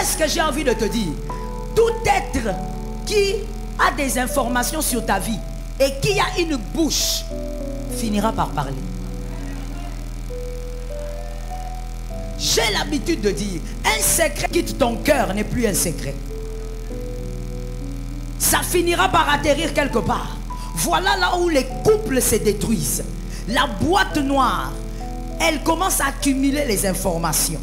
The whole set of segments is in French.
ce que j'ai envie de te dire? Tout être qui a des informations sur ta vie et qui a une bouche finira par parler. J'ai l'habitude de dire, un secret qui quitte ton cœur n'est plus un secret. Ça finira par atterrir quelque part. Voilà là où les couples se détruisent. La boîte noire, elle commence à accumuler les informations.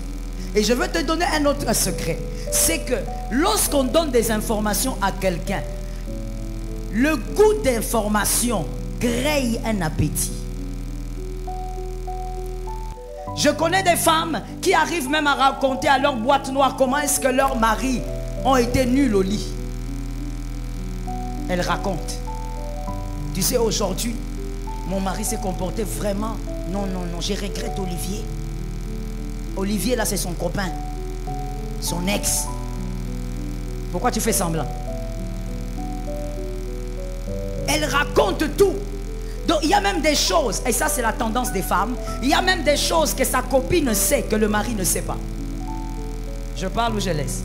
Et je veux te donner un autre secret. C'est que lorsqu'on donne des informations à quelqu'un, le goût d'information crée un appétit. Je connais des femmes qui arrivent même à raconter à leur boîte noire comment est-ce que leurs maris ont été nuls au lit. Elles racontent. Tu sais, aujourd'hui, mon mari s'est comporté vraiment. Non, non, non, je regrette Olivier. Olivier, là, c'est son copain. Son ex. Pourquoi tu fais semblant? Elle raconte tout. Donc, il y a même des choses, et ça, c'est la tendance des femmes. Il y a même des choses que sa copine sait, que le mari ne sait pas. Je parle ou je laisse?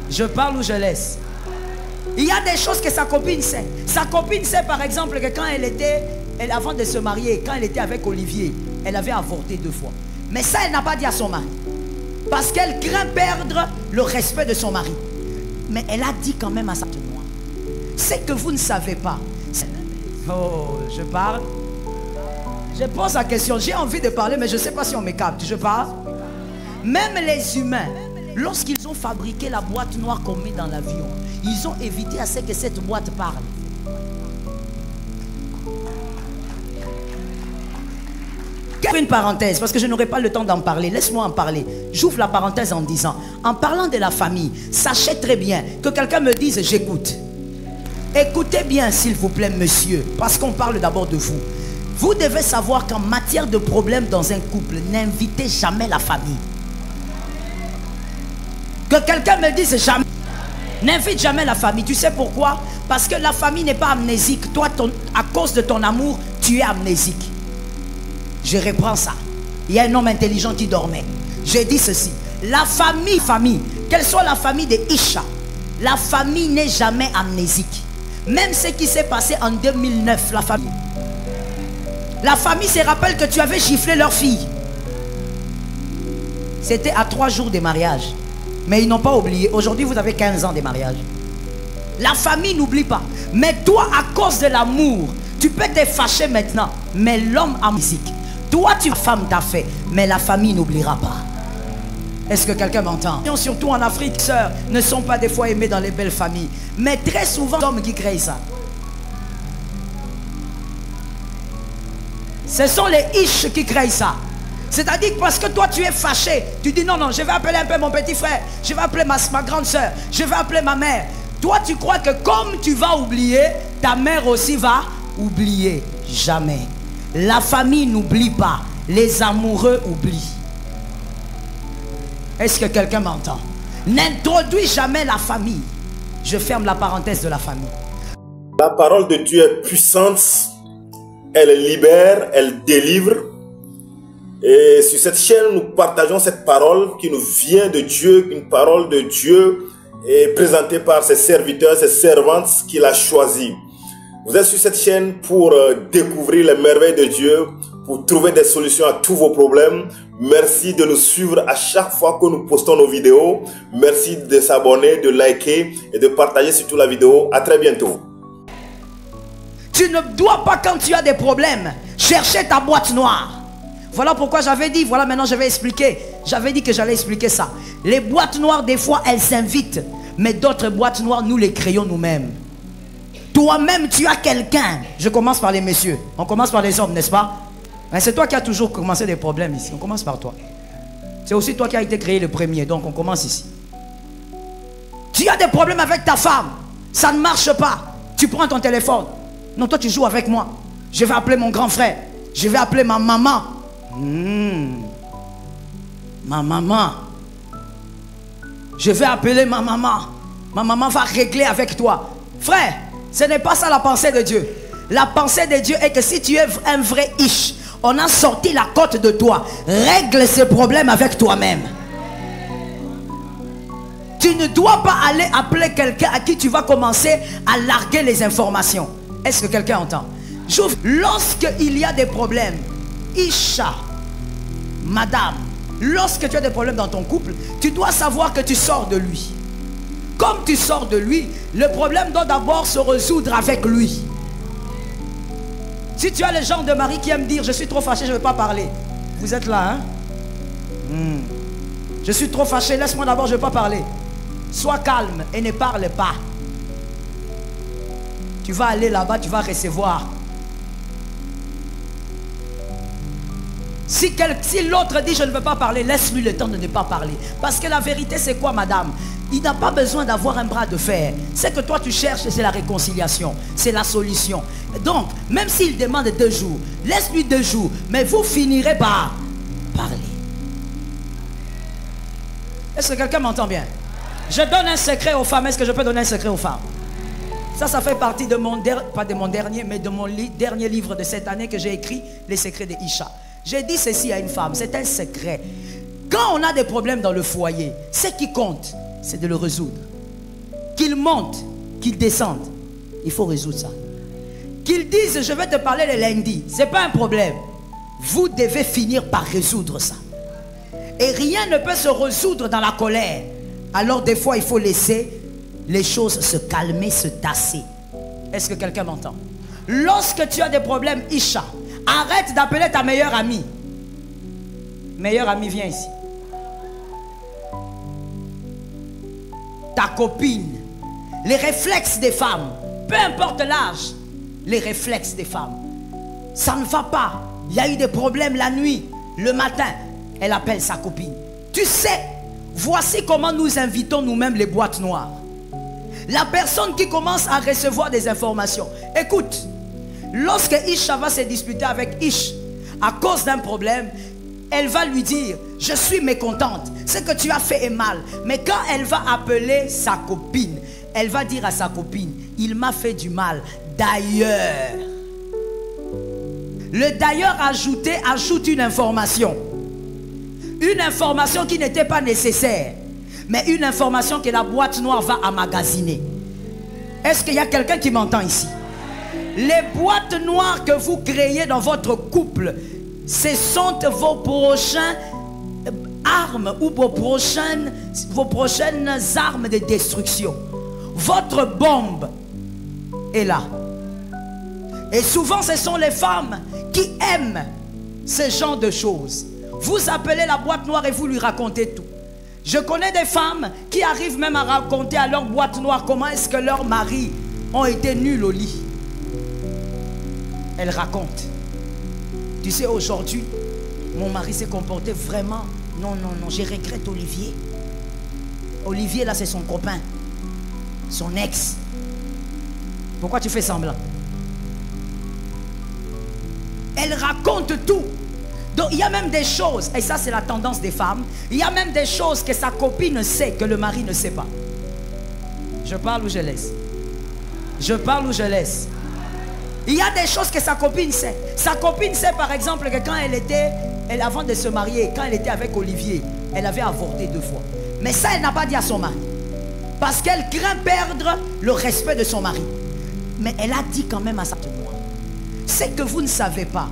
Je parle ou je laisse? Il y a des choses que sa copine sait. Sa copine sait, par exemple, que quand avant de se marier, quand elle était avec Olivier, elle avait avorté 2 fois. Mais ça, elle n'a pas dit à son mari. Parce qu'elle craint perdre le respect de son mari. Mais elle a dit quand même à sa témoin. C'est que vous ne savez pas. Oh, je parle. Je pose la question. J'ai envie de parler, mais je ne sais pas si on me capte. Je parle. Même les humains, lorsqu'ils ont fabriqué la boîte noire qu'on met dans l'avion, ils ont évité à ce que cette boîte parle. Une parenthèse, parce que je n'aurai pas le temps d'en parler. Laisse-moi en parler. J'ouvre la parenthèse en disant, en parlant de la famille, sachez très bien que quelqu'un me dise j'écoute. Écoutez bien s'il vous plaît monsieur, parce qu'on parle d'abord de vous. Vous devez savoir qu'en matière de problèmes dans un couple, n'invitez jamais la famille. Que quelqu'un me dise jamais. N'invite jamais la famille. Tu sais pourquoi? Parce que la famille n'est pas amnésique. Toi, à cause de ton amour, tu es amnésique. Je reprends ça. Il y a un homme intelligent qui dormait. J'ai dit ceci. La famille, quelle soit la famille de Isha, la famille n'est jamais amnésique. Même ce qui s'est passé en 2009, la famille se rappelle que tu avais giflé leur fille. C'était à 3 jours de mariage. Mais ils n'ont pas oublié. Aujourd'hui, vous avez 15 ans de mariage. La famille n'oublie pas. Mais toi, à cause de l'amour, tu peux te fâcher maintenant. Mais l'homme amnésique. Toi, femme t'a fait, mais la famille n'oubliera pas. Est-ce que quelqu'un m'entend? Surtout en Afrique, sœurs ne sont pas des fois aimées dans les belles familles. Mais très souvent, c'est l'homme qui crée ça. Ce sont les iches qui créent ça. C'est-à-dire que parce que toi, tu es fâché, tu dis non, non, je vais appeler un peu mon petit frère, je vais appeler ma grande sœur, je vais appeler ma mère. Toi, tu crois que comme tu vas oublier, ta mère aussi va oublier. Jamais. La famille n'oublie pas. Les amoureux oublient. Est-ce que quelqu'un m'entend? N'introduis jamais la famille. Je ferme la parenthèse de la famille. La parole de Dieu est puissante. Elle libère, elle délivre. Et sur cette chaîne, nous partageons cette parole qui nous vient de Dieu. Une parole de Dieu est présentée par ses serviteurs, ses servantes qu'il a choisies. Vous êtes sur cette chaîne pour découvrir les merveilles de Dieu, pour trouver des solutions à tous vos problèmes. Merci de nous suivre à chaque fois que nous postons nos vidéos. Merci de s'abonner, de liker et de partager surtout la vidéo. À très bientôt. Tu ne dois pas, quand tu as des problèmes, chercher ta boîte noire. Voilà pourquoi j'avais dit, voilà maintenant je vais expliquer. J'avais dit que j'allais expliquer ça. Les boîtes noires, des fois, elles s'invitent. Mais d'autres boîtes noires, nous les créons nous-mêmes. Toi-même, tu as quelqu'un. Je commence par les messieurs. On commence par les hommes, n'est-ce pas? C'est toi qui as toujours commencé des problèmes ici. On commence par toi. C'est aussi toi qui as été créé le premier. Donc on commence ici. Tu as des problèmes avec ta femme. Ça ne marche pas. Tu prends ton téléphone. Non, toi tu joues avec moi. Je vais appeler mon grand frère. Je vais appeler ma maman. Ma maman. Je vais appeler ma maman. Ma maman va régler avec toi. Frère, ce n'est pas ça la pensée de Dieu. La pensée de Dieu est que si tu es un vrai ish, on a sorti la côte de toi. Règle ce problème avec toi-même. Tu ne dois pas aller appeler quelqu'un à qui tu vas commencer à larguer les informations. Est-ce que quelqu'un entend? Lorsqu'il y a des problèmes, Isha, madame, lorsque tu as des problèmes dans ton couple, tu dois savoir que tu sors de lui. Comme tu sors de lui, le problème doit d'abord se résoudre avec lui. Si tu as le genre de mari qui aime dire « Je suis trop fâché, je ne veux pas parler ». Vous êtes là, hein? Je suis trop fâché, laisse-moi d'abord, je ne veux pas parler. Sois calme et ne parle pas. Tu vas aller là-bas, tu vas recevoir. Si l'autre dit je ne veux pas parler, laisse-lui le temps de ne pas parler. Parce que la vérité c'est quoi, madame? Il n'a pas besoin d'avoir un bras de fer. C'est que toi tu cherches, c'est la réconciliation. C'est la solution. Donc, même s'il demande 2 jours, laisse-lui 2 jours. Mais vous finirez par parler. Est-ce que quelqu'un m'entend bien? Je donne un secret aux femmes. Est-ce que je peux donner un secret aux femmes? Ça fait partie de mon dernier livre de cette année que j'ai écrit, Les secrets de Isha. J'ai dit ceci à une femme, c'est un secret. Quand on a des problèmes dans le foyer, ce qui compte, c'est de le résoudre. Qu'il monte, qu'il descende, il faut résoudre ça. Qu'il dise, je vais te parler le lundi, ce n'est pas un problème. Vous devez finir par résoudre ça. Et rien ne peut se résoudre dans la colère. Alors des fois, il faut laisser les choses se calmer, se tasser. Est-ce que quelqu'un m'entend? Lorsque tu as des problèmes, Isha, arrête d'appeler ta meilleure amie. Meilleure amie, viens ici. Ta copine. Les réflexes des femmes. Peu importe l'âge. Les réflexes des femmes. Ça ne va pas. Il y a eu des problèmes la nuit. Le matin, elle appelle sa copine. Tu sais, voici comment nous invitons nous-mêmes les boîtes noires. La personne qui commence à recevoir des informations. Écoute, lorsque Isha va se disputer avec Ish à cause d'un problème, elle va lui dire, je suis mécontente, ce que tu as fait est mal. Mais quand elle va appeler sa copine, elle va dire à sa copine, il m'a fait du mal. D'ailleurs, le d'ailleurs ajouté ajoute une information. Une information qui n'était pas nécessaire. Mais une information que la boîte noire va emmagasiner. Est-ce qu'il y a quelqu'un qui m'entend ici? Les boîtes noires que vous créez dans votre couple, ce sont vos prochaines armes ou vos prochaines armes de destruction. Votre bombe est là. Et souvent, ce sont les femmes qui aiment ce genre de choses. Vous appelez la boîte noire et vous lui racontez tout. Je connais des femmes qui arrivent même à raconter à leur boîte noire comment est-ce que leurs maris ont été nuls au lit. Elles racontent. Tu sais, aujourd'hui, mon mari s'est comporté vraiment... Non, je regrette Olivier. Olivier, là, c'est son copain. Son ex. Pourquoi tu fais semblant? Elle raconte tout. Donc il y a même des choses, et ça c'est la tendance des femmes, il y a même des choses que sa copine sait, que le mari ne sait pas. Je parle ou je laisse? Je parle ou je laisse? Il y a des choses que sa copine sait. Sa copine sait par exemple que quand avant de se marier, quand elle était avec Olivier, elle avait avorté 2 fois. Mais ça elle n'a pas dit à son mari. Parce qu'elle craint perdre le respect de son mari. Mais elle a dit quand même à sa femme. C'est que vous ne savez pas.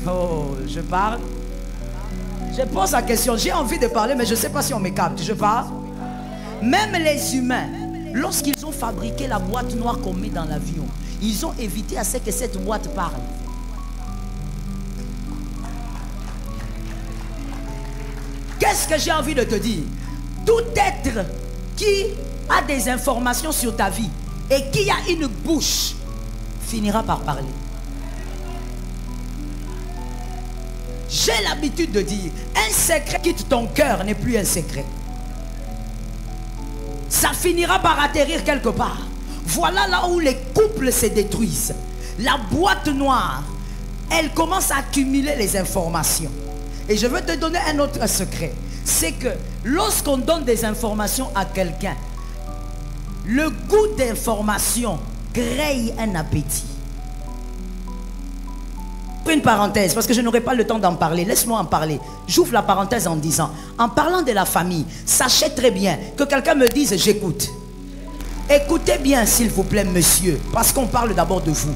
Oh, je parle. Je pose la question. J'ai envie de parler, mais je ne sais pas si on me capte. Je parle. Même les humains, lorsqu'ils ont fabriqué la boîte noire qu'on met dans l'avion, ils ont évité à ce que cette boîte parle. Qu'est-ce que j'ai envie de te dire? Tout être qui a des informations sur ta vie et qui a une bouche finira par parler. J'ai l'habitude de dire, un secret qui quitte ton cœur n'est plus un secret. Ça finira par atterrir quelque part. Voilà là où les couples se détruisent. La boîte noire, elle commence à accumuler les informations. Et je veux te donner un autre secret. C'est que lorsqu'on donne des informations à quelqu'un, le goût d'information crée un appétit. Peu J'ouvre une parenthèse parce que je n'aurai pas le temps d'en parler. Laisse-moi en parler. J'ouvre la parenthèse en disant, en parlant de la famille, sachez très bien que quelqu'un me dise j'écoute. Écoutez bien s'il vous plaît monsieur, parce qu'on parle d'abord de vous.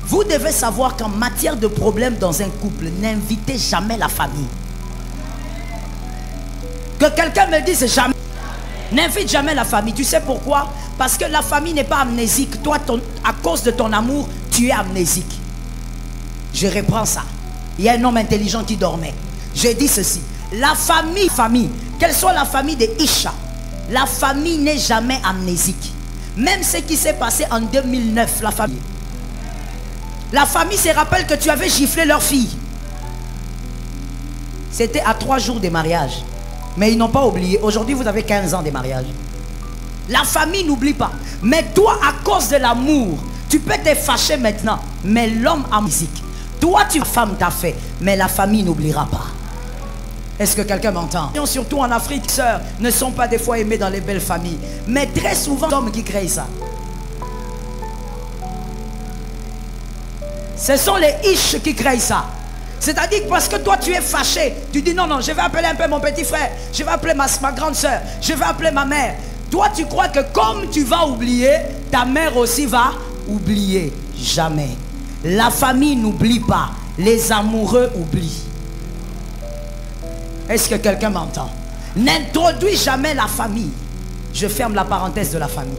Vous devez savoir qu'en matière de problème dans un couple, n'invitez jamais la famille. Que quelqu'un me dise jamais. N'invite jamais la famille. Tu sais pourquoi? Parce que la famille n'est pas amnésique. Toi, à cause de ton amour, tu es amnésique. Je reprends ça. Il y a un homme intelligent qui dormait. J'ai dit ceci. La famille, qu'elle soit la famille de Isha, la famille n'est jamais amnésique. Même ce qui s'est passé en 2009, la famille se rappelle que tu avais giflé leur fille. C'était à 3 jours de mariage. Mais ils n'ont pas oublié. Aujourd'hui, vous avez 15 ans de mariage. La famille n'oublie pas. Mais toi, à cause de l'amour, tu peux te fâcher maintenant. Mais l'homme amnésique. Toi, femme t'a fait. Mais la famille n'oubliera pas. Est-ce que quelqu'un m'entend? Surtout en Afrique, sœurs, ne sont pas des fois aimés dans les belles familles. Mais très souvent, l'homme qui crée ça. Ce sont les iches qui créent ça. C'est-à-dire que parce que toi tu es fâché, tu dis non, non, je vais appeler un peu mon petit frère, je vais appeler ma grande soeur, je vais appeler ma mère. Toi tu crois que comme tu vas oublier, ta mère aussi va oublier. Jamais. La famille n'oublie pas, les amoureux oublient. Est-ce que quelqu'un m'entend? N'introduis jamais la famille. Je ferme la parenthèse de la famille.